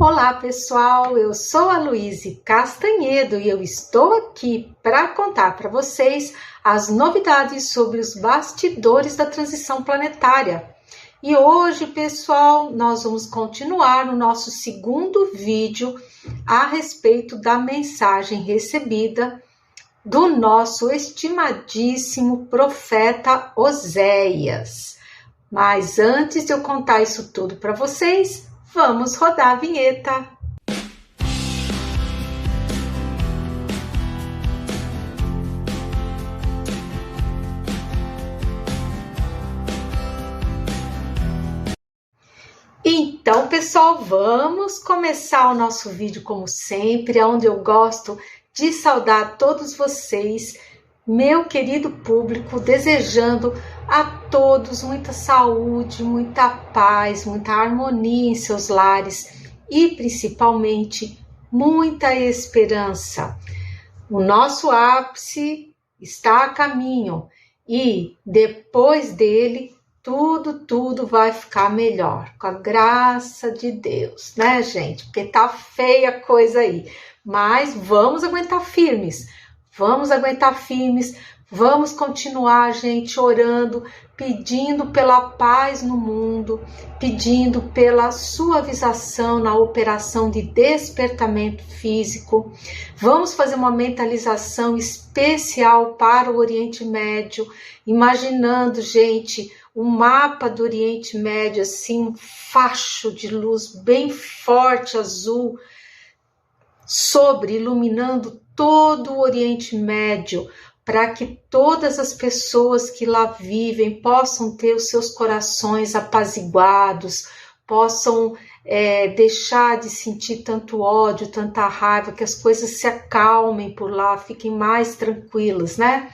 Olá pessoal, eu sou a Luíse Castanhedo e eu estou aqui para contar para vocês as novidades sobre os bastidores da transição planetária. E hoje, pessoal, nós vamos continuar no nosso segundo vídeo a respeito da mensagem recebida do nosso estimadíssimo profeta Oséias. Mas antes de eu contar isso tudo para vocês, vamos rodar a vinheta. Então, pessoal, vamos começar o nosso vídeo como sempre, onde eu gosto de saudar todos vocês, meu querido público, desejando a todos muita saúde, muita paz, muita harmonia em seus lares e principalmente muita esperança. O nosso ápice está a caminho e depois dele tudo vai ficar melhor, com a graça de Deus, né, gente? Porque tá feia a coisa aí, mas vamos aguentar firmes, vamos continuar, gente, orando, pedindo pela paz no mundo, pedindo pela suavização na operação de despertamento físico. Vamos fazer uma mentalização especial para o Oriente Médio, imaginando, gente, um mapa do Oriente Médio, assim, um facho de luz bem forte, azul, iluminando todo o Oriente Médio, para que todas as pessoas que lá vivem possam ter os seus corações apaziguados, possam deixar de sentir tanto ódio, tanta raiva, que as coisas se acalmem por lá, fiquem mais tranquilas, né?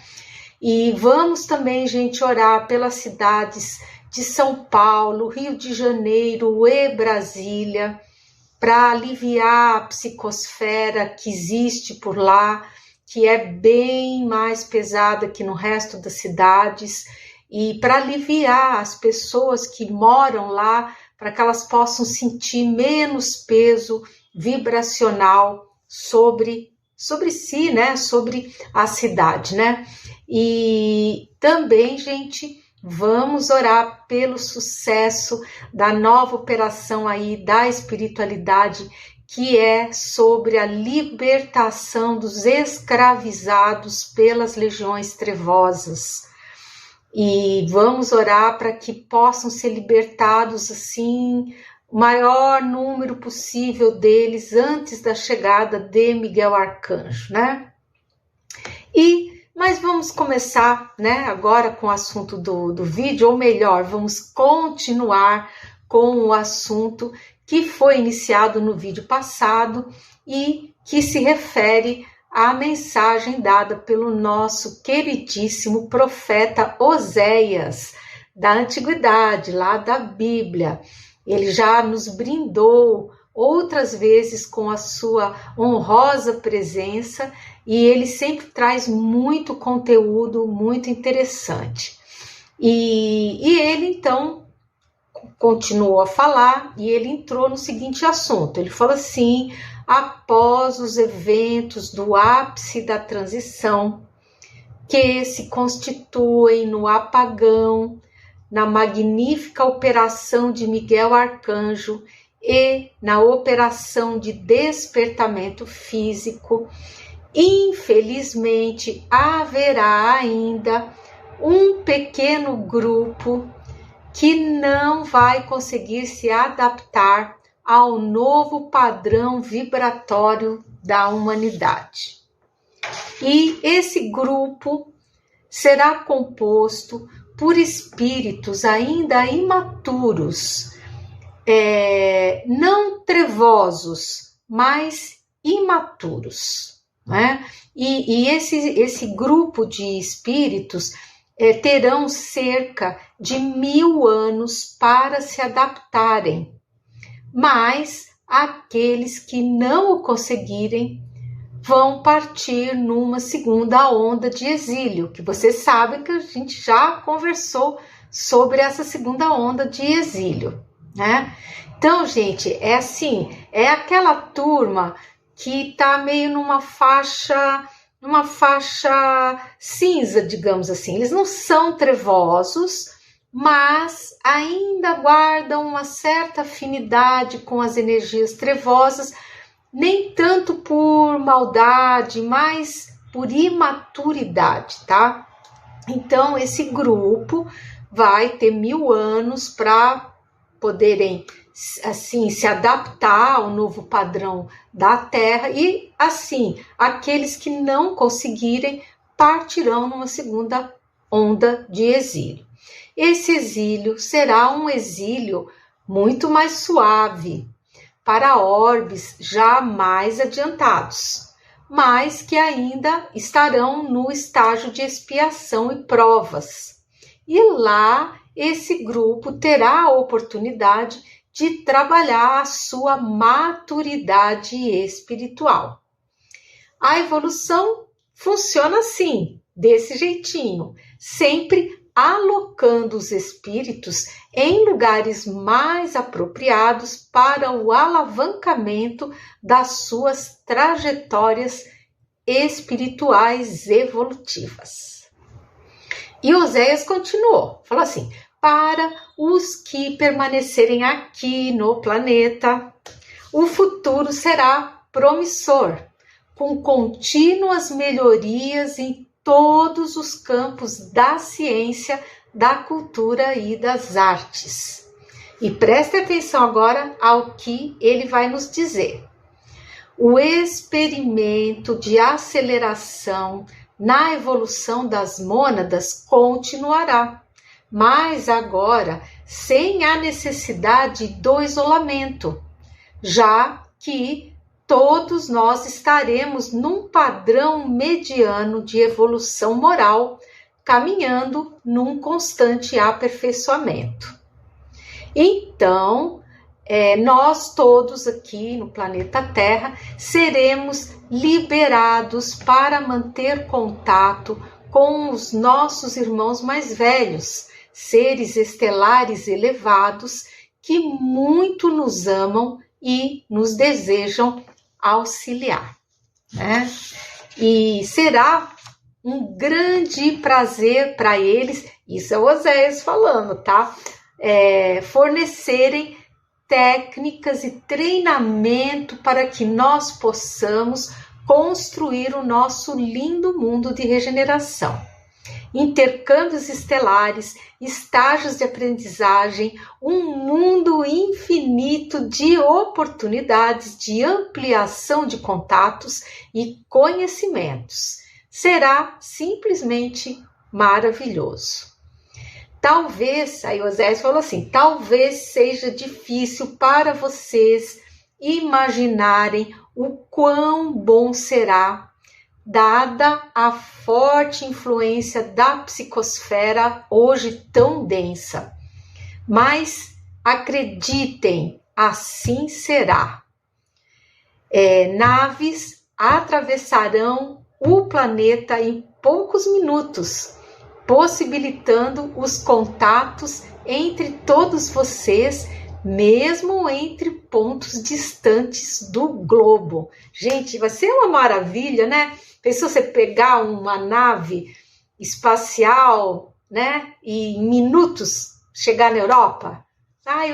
E vamos também, gente, orar pelas cidades de São Paulo, Rio de Janeiro e Brasília, para aliviar a psicosfera que existe por lá, que é bem mais pesada que no resto das cidades, e para aliviar as pessoas que moram lá, para que elas possam sentir menos peso vibracional sobre si, né? Sobre a cidade, né? E também, gente, vamos orar pelo sucesso da nova operação aí da espiritualidade, que é sobre a libertação dos escravizados pelas legiões trevosas. E vamos orar para que possam ser libertados, assim, o maior número possível deles antes da chegada de Miguel Arcanjo, né? Mas vamos começar, né, agora com o assunto do vídeo, ou melhor, vamos continuar com o assunto que foi iniciado no vídeo passado e que se refere à mensagem dada pelo nosso queridíssimo profeta Oséias, da Antiguidade, lá da Bíblia. Ele já nos brindou outras vezes com a sua honrosa presença e ele sempre traz muito conteúdo muito interessante. E ele, então, continuou a falar e ele entrou no seguinte assunto. Ele falou assim: após os eventos do ápice da transição, que se constituem no apagão, na magnífica operação de Miguel Arcanjo e na operação de despertamento físico, infelizmente haverá ainda um pequeno grupo que não vai conseguir se adaptar ao novo padrão vibratório da humanidade. E esse grupo será composto por espíritos ainda imaturos, não trevosos, mas imaturos, né? E esse grupo de espíritos terão cerca de 1000 anos para se adaptarem, mas aqueles que não o conseguirem vão partir numa segunda onda de exílio, que você sabe que a gente já conversou sobre essa segunda onda de exílio, né? Então, gente, é assim, é aquela turma que tá meio numa faixa cinza, digamos assim. Eles não são trevosos, mas ainda guardam uma certa afinidade com as energias trevosas, nem tanto por maldade, mas por imaturidade, tá? Então, esse grupo vai ter 1000 anos para poderem assim se adaptar ao novo padrão da Terra e assim aqueles que não conseguirem partirão numa segunda onda de exílio. Esse exílio será um exílio muito mais suave para orbes já mais adiantados, mas que ainda estarão no estágio de expiação e provas. E lá esse grupo terá a oportunidade de trabalhar a sua maturidade espiritual. A evolução funciona assim, desse jeitinho, sempre alocando os espíritos em lugares mais apropriados para o alavancamento das suas trajetórias espirituais evolutivas. E Oséias continuou, falou assim: para os que permanecerem aqui no planeta, o futuro será promissor, com contínuas melhorias em todos os campos da ciência, da cultura e das artes. E preste atenção agora ao que ele vai nos dizer. O experimento de aceleração na evolução das mônadas continuará, mas agora sem a necessidade do isolamento, já que todos nós estaremos num padrão mediano de evolução moral, caminhando num constante aperfeiçoamento. Então, nós todos aqui no planeta Terra seremos liberados para manter contato com os nossos irmãos mais velhos, seres estelares elevados que muito nos amam e nos desejam auxiliar, né? E será um grande prazer para eles, isso é o Oséias falando, tá? Fornecerem técnicas e treinamento para que nós possamos construir o nosso lindo mundo de regeneração. Intercâmbios estelares, estágios de aprendizagem, um mundo infinito de oportunidades de ampliação de contatos e conhecimentos. Será simplesmente maravilhoso. Talvez, aí Oséias falou assim, talvez seja difícil para vocês imaginarem o quão bom será, dada a forte influência da psicosfera hoje tão densa. Mas acreditem, assim será. Naves atravessarão o planeta em poucos minutos, possibilitando os contatos entre todos vocês, mesmo entre pontos distantes do globo. Gente, vai ser uma maravilha, né? Pensou você pegar uma nave espacial, né? E em minutos chegar na Europa?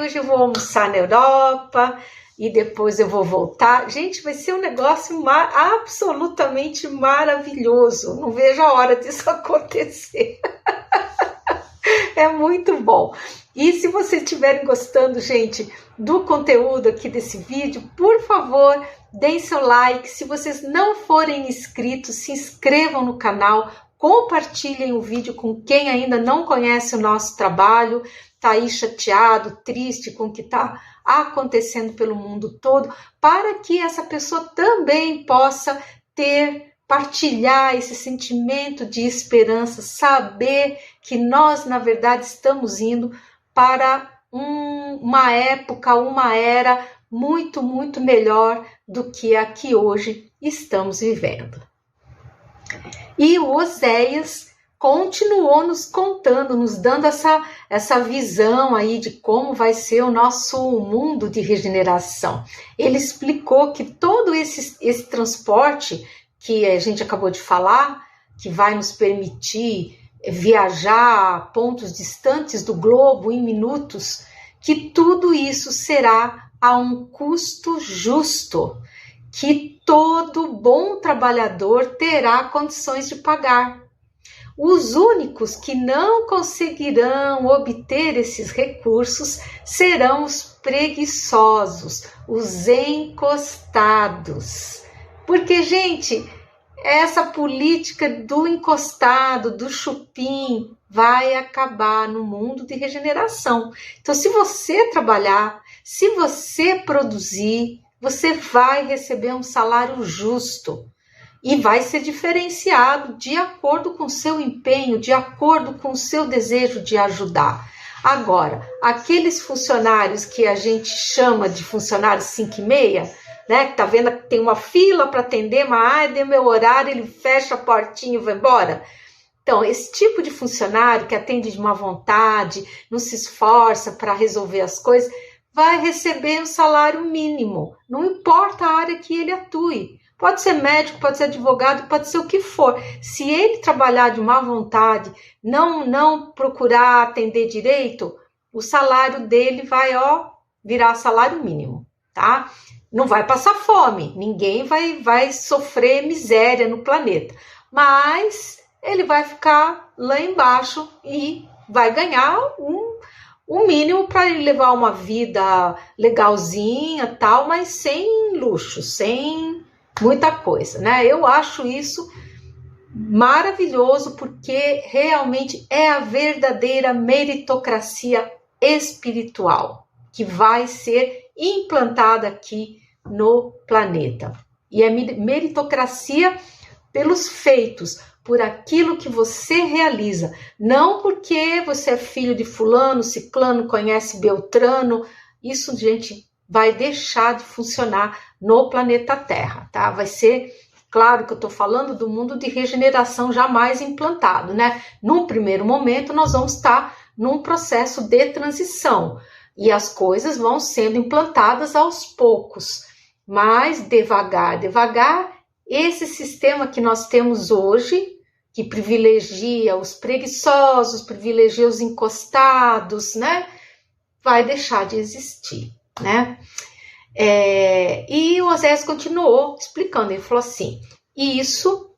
Hoje eu vou almoçar na Europa e depois eu vou voltar. Gente, vai ser um negócio absolutamente maravilhoso. Não vejo a hora disso acontecer. É muito bom. E se vocês estiverem gostando, gente, do conteúdo aqui desse vídeo, por favor, deem seu like. Se vocês não forem inscritos, se inscrevam no canal, compartilhem o vídeo com quem ainda não conhece o nosso trabalho, está aí chateado, triste com o que está acontecendo pelo mundo todo, para que essa pessoa também possa partilhar esse sentimento de esperança, saber que nós, na verdade, estamos indo para uma época, uma era muito, muito melhor do que a que hoje estamos vivendo. E o Oséias continuou nos contando, nos dando essa visão aí de como vai ser o nosso mundo de regeneração. Ele explicou que todo esse transporte que a gente acabou de falar, que vai nos permitir viajar a pontos distantes do globo em minutos, que tudo isso será a um custo justo, que todo bom trabalhador terá condições de pagar. Os únicos que não conseguirão obter esses recursos serão os preguiçosos, os encostados. Porque, gente, essa política do encostado, do chupim, vai acabar no mundo de regeneração. Então, se você trabalhar, se você produzir, você vai receber um salário justo. E vai ser diferenciado de acordo com o seu empenho, de acordo com o seu desejo de ajudar. Agora, aqueles funcionários que a gente chama de funcionários 5 e meia, né, que tá vendo que tem uma fila para atender, mas deu meu horário, ele fecha a portinha e vai embora. Então, esse tipo de funcionário que atende de má vontade, não se esforça para resolver as coisas, vai receber um salário mínimo, não importa a área que ele atue. Pode ser médico, pode ser advogado, pode ser o que for. Se ele trabalhar de má vontade, não procurar atender direito, o salário dele vai virar salário mínimo, tá? Não vai passar fome, ninguém vai sofrer miséria no planeta. Mas ele vai ficar lá embaixo e vai ganhar o mínimo para ele levar uma vida legalzinha, tal, mas sem luxo, sem muita coisa, né? Eu acho isso maravilhoso porque realmente é a verdadeira meritocracia espiritual que vai ser implantada aqui no planeta. E é meritocracia pelos feitos, por aquilo que você realiza, não porque você é filho de fulano, ciclano, conhece Beltrano. Isso, gente, vai deixar de funcionar no planeta Terra, tá? Vai ser, claro que eu estou falando do mundo de regeneração jamais implantado, né? Num primeiro momento, nós vamos estar num processo de transição e as coisas vão sendo implantadas aos poucos, mas devagar, esse sistema que nós temos hoje, que privilegia os preguiçosos, privilegia os encostados, né? Vai deixar de existir, né? E o Oséias continuou explicando, ele falou assim, isso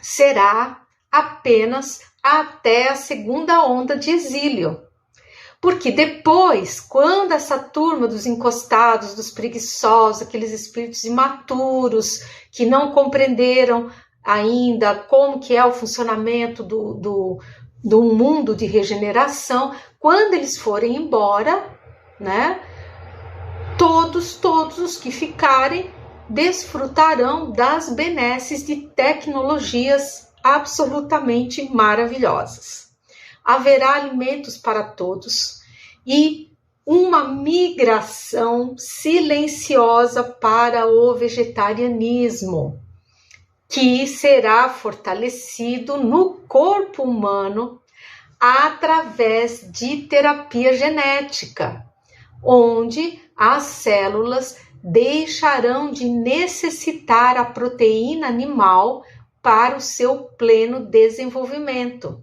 será apenas até a segunda onda de exílio, porque depois, quando essa turma dos encostados, dos preguiçosos, aqueles espíritos imaturos que não compreenderam ainda como que é o funcionamento do mundo de regeneração, quando eles forem embora, né? Todos os que ficarem desfrutarão das benesses de tecnologias absolutamente maravilhosas. Haverá alimentos para todos e uma migração silenciosa para o vegetarianismo, que será fortalecido no corpo humano através de terapia genética, onde as células deixarão de necessitar a proteína animal para o seu pleno desenvolvimento.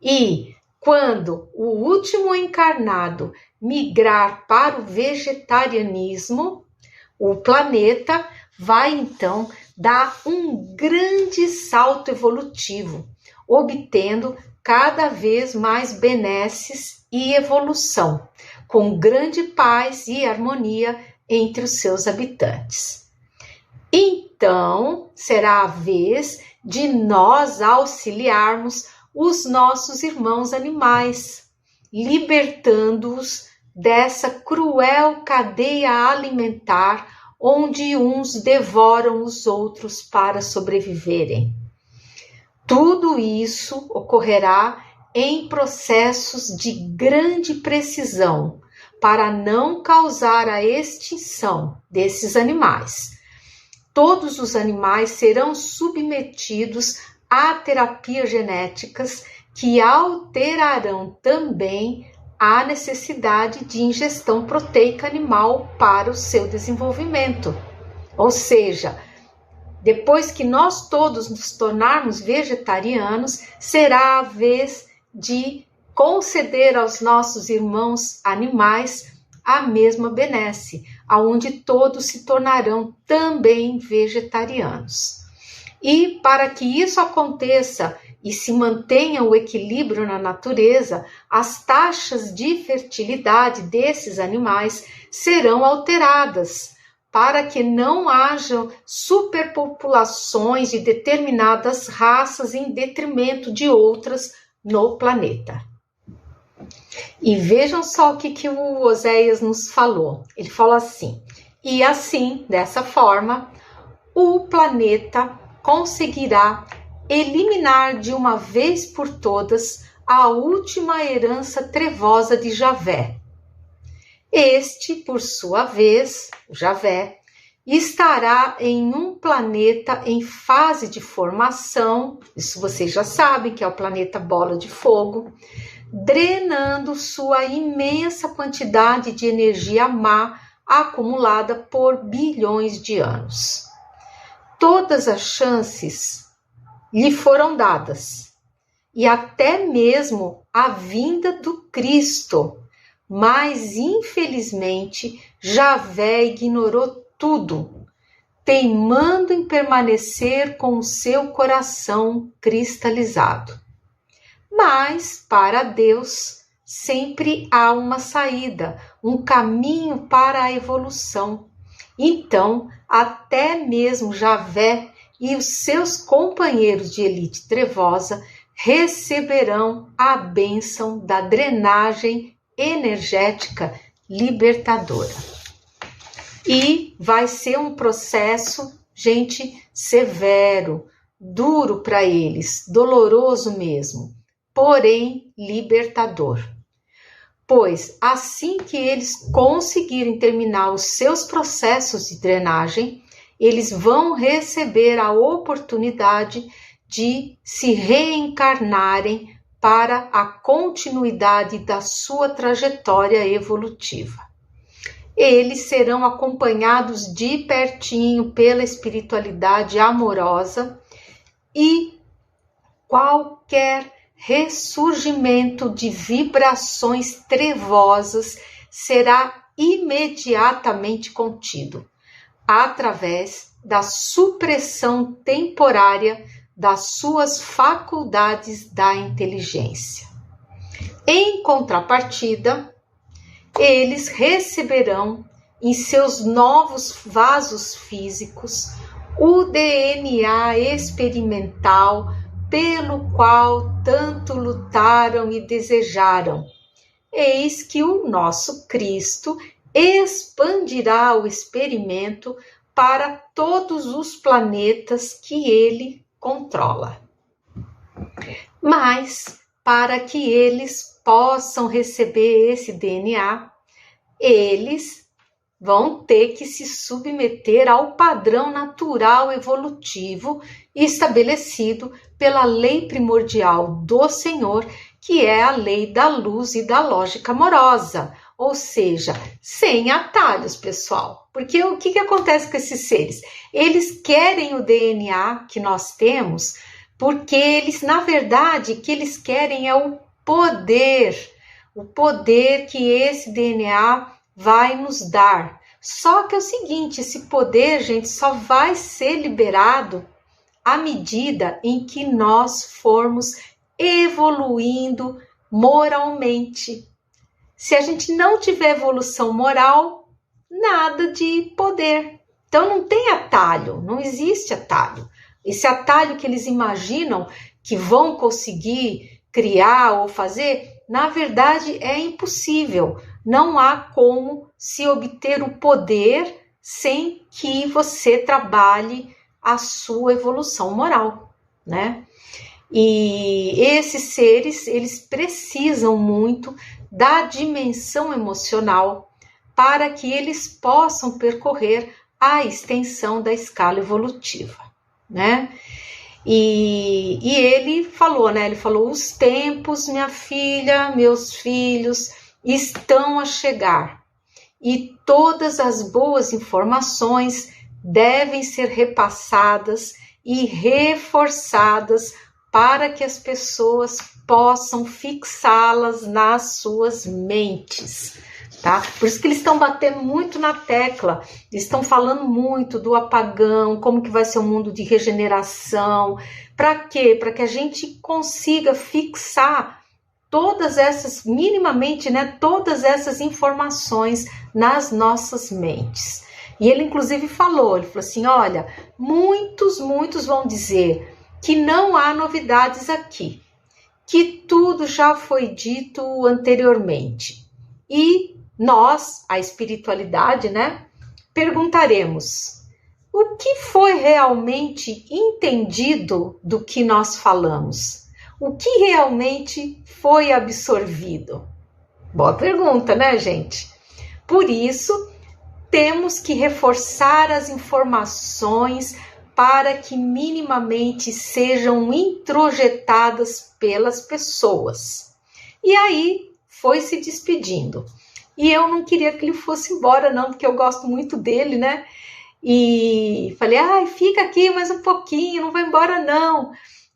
E quando o último encarnado migrar para o vegetarianismo, o planeta vai então dar um grande salto evolutivo, obtendo cada vez mais benesses e evolução, com grande paz e harmonia entre os seus habitantes. Então, será a vez de nós auxiliarmos os nossos irmãos animais, libertando-os dessa cruel cadeia alimentar onde uns devoram os outros para sobreviverem. Tudo isso ocorrerá em processos de grande precisão para não causar a extinção desses animais. Todos os animais serão submetidos há terapias genéticas que alterarão também a necessidade de ingestão proteica animal para o seu desenvolvimento. Ou seja, depois que nós todos nos tornarmos vegetarianos, será a vez de conceder aos nossos irmãos animais a mesma benesse, aonde todos se tornarão também vegetarianos. E para que isso aconteça e se mantenha o equilíbrio na natureza, as taxas de fertilidade desses animais serão alteradas, para que não hajam superpopulações de determinadas raças em detrimento de outras no planeta. E vejam só o que o Oséias nos falou. Ele falou assim: e assim, dessa forma, o planeta conseguirá eliminar de uma vez por todas a última herança trevosa de Javé. Este, por sua vez, o Javé, estará em um planeta em fase de formação, isso vocês já sabem que é o planeta Bola de Fogo, drenando sua imensa quantidade de energia má acumulada por bilhões de anos. Todas as chances lhe foram dadas, e até mesmo a vinda do Cristo, mas infelizmente Javé ignorou tudo, teimando em permanecer com o seu coração cristalizado. Mas para Deus sempre há uma saída, um caminho para a evolução. Então, até mesmo Javé e os seus companheiros de elite trevosa receberão a bênção da drenagem energética libertadora. E vai ser um processo, gente, severo, duro para eles, doloroso mesmo, porém libertador. Pois assim que eles conseguirem terminar os seus processos de drenagem, eles vão receber a oportunidade de se reencarnarem para a continuidade da sua trajetória evolutiva. Eles serão acompanhados de pertinho pela espiritualidade amorosa e qualquer ressurgimento de vibrações trevosas será imediatamente contido, através da supressão temporária das suas faculdades da inteligência. Em contrapartida, eles receberão em seus novos vasos físicos o DNA experimental pelo qual tanto lutaram e desejaram. Eis que o nosso Cristo expandirá o experimento para todos os planetas que ele controla. Mas, para que eles possam receber esse DNA, eles vão ter que se submeter ao padrão natural evolutivo estabelecido pela lei primordial do Senhor, que é a lei da luz e da lógica amorosa, ou seja, sem atalhos, pessoal. Porque o que acontece com esses seres? Eles querem o DNA que nós temos, porque eles, na verdade, o que eles querem é o poder que esse DNA vai nos dar. Só que é o seguinte, esse poder, gente, só vai ser liberado à medida em que nós formos evoluindo moralmente. Se a gente não tiver evolução moral, nada de poder. Então não tem atalho, não existe atalho. Esse atalho que eles imaginam que vão conseguir criar ou fazer, na verdade é impossível. Não há como se obter o poder sem que você trabalhe a sua evolução moral, né? E esses seres, eles precisam muito da dimensão emocional para que eles possam percorrer a extensão da escala evolutiva, né? E ele falou, né? Ele falou: os tempos, minha filha, meus filhos, estão a chegar. E todas as boas informações devem ser repassadas e reforçadas para que as pessoas possam fixá-las nas suas mentes, tá? Por isso que eles estão batendo muito na tecla, eles estão falando muito do apagão, como que vai ser o mundo de regeneração. Para quê? Para que a gente consiga fixar todas essas, minimamente, né, todas essas informações nas nossas mentes. E ele inclusive falou assim: olha, muitos vão dizer que não há novidades aqui, que tudo já foi dito anteriormente. E nós, a espiritualidade, né, perguntaremos: o que foi realmente entendido do que nós falamos? O que realmente foi absorvido? Boa pergunta, né, gente? Por isso, temos que reforçar as informações para que minimamente sejam introjetadas pelas pessoas. E aí foi se despedindo. E eu não queria que ele fosse embora não, porque eu gosto muito dele, né? E falei: ai, fica aqui mais um pouquinho, não vai embora não.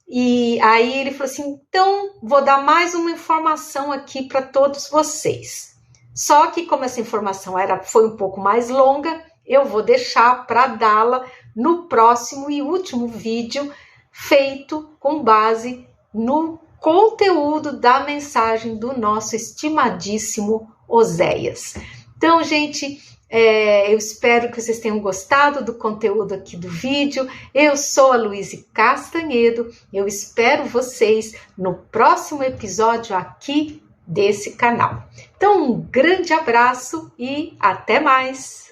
E aí ele falou assim: então vou dar mais uma informação aqui para todos vocês. Só que como essa informação foi um pouco mais longa, eu vou deixar para dá-la no próximo e último vídeo, feito com base no conteúdo da mensagem do nosso estimadíssimo Oséias. Então, gente, eu espero que vocês tenham gostado do conteúdo aqui do vídeo. Eu sou a Luíse Castanhedo, eu espero vocês no próximo episódio aqui desse canal. Então, um grande abraço e até mais!